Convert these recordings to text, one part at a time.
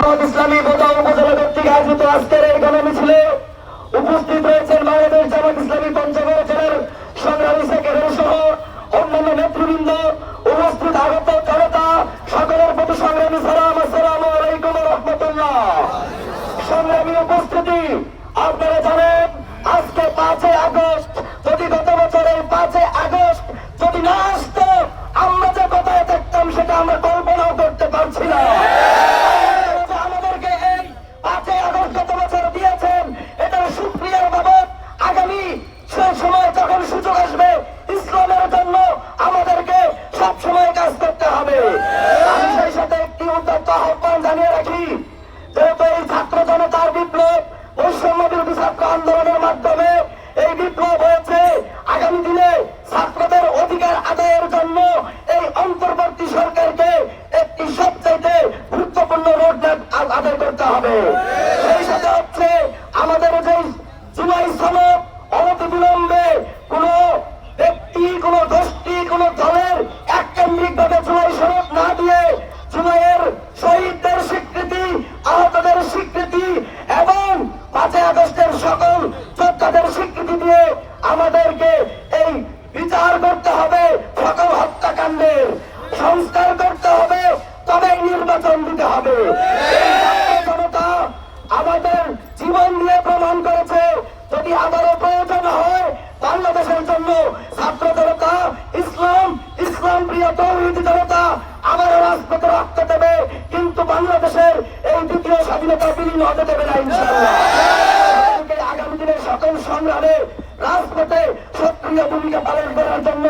জামাত ইসলামী বোদা উপজেলা কর্তৃক আয়োজিত আজকের এই গণমিছিলে উপস্থিত রয়েছেন বাংলাদেশ জামাত ইসলামী পঞ্চগড় জেলার সংগ্রামী সেক্রেটারি সহ অন্যান্য নেতৃবৃন্দ, উপস্থিত আগত জনতা সকলের প্রতি সংগ্রামী সালাম, আসসালামু আলাইকুম ওয়া রাহমাতুল্লাহ। সংগ্রামী উপস্থিতি, আপনারা জানেন আজকে 5 আগস্ট, যদি গত বছর এই 5 আগস্ট যদি না আসতো আমরা যে কোথায় থাকতাম সেটা আমরা কল্পনাও করতে পারছি না। আমাদেরকে এই 5 আগস্ট গত বছর দিয়েছেন, এটার সুক্রিয়ার বাবদ আগামী সময় যখন সুযোগ আসবে ইসলামের জন্য আমাদেরকে সব সময় কাজ করতে হবে। আমি সেই সাথে একটি উদ্যত আহ্বান জানিয়ে রাখি, যেহেতু এই ছাত্র জনতার বিপ্লব, বৈষম্য বিরোধী ছাত্র আন্দোলনের মাধ্যমে এই বিপ্লব হয়েছে, আগামী দিনে ছাত্রদের অধিকার আদায়ের জন্য এই অন্তর্বর্তী সরকারকে একটি সবচাইতে গুরুত্বপূর্ণ রোডম্যাপ আদায় করতে হবে। সেই সাথে হচ্ছে আমাদের যে জুলাই সনদ অনতিবিলম্বে কোন ব্যক্তি, কোন গোষ্ঠী, কোন দলের এককেন্দ্রিক ভাবে জুলাই সনদ না দিয়ে জুলাইয়ের শহীদদের স্বীকৃতি, আহতদের স্বীকৃতি এবং 5 আগস্টের সকল যোদ্ধাদের স্বীকৃতি দিয়ে আমাদেরকে এই বিচার করতে হবে, সকল হত্যাকাণ্ডের সংস্কার করতে হবে, তবে নির্বাচন দিতে হবে। জনতা আমাদের জীবন দিয়ে প্রমাণ করেছে, যদি আবারও প্রয়োজন হয় বাংলাদেশের জন্য ছাত্র জনতা, ইসলাম প্রিয় তৌহিদি জনতা আবারও রাজপথে রক্ত দেবে, কিন্তু বাংলাদেশের এই দ্বিতীয় স্বাধীনতা বিলীন হতে দেবে না ইনশাআল্লাহ। আগামী দিনের সকল সংগ্রামে রাজপথে সক্রিয় ভূমিকা পালন করার জন্য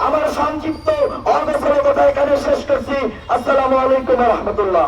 আমার সংক্ষিপ্ত অল্প কথা এখানে শেষ করছি। আসসালামু আলাইকুম ওয়া রাহমাতুল্লাহ।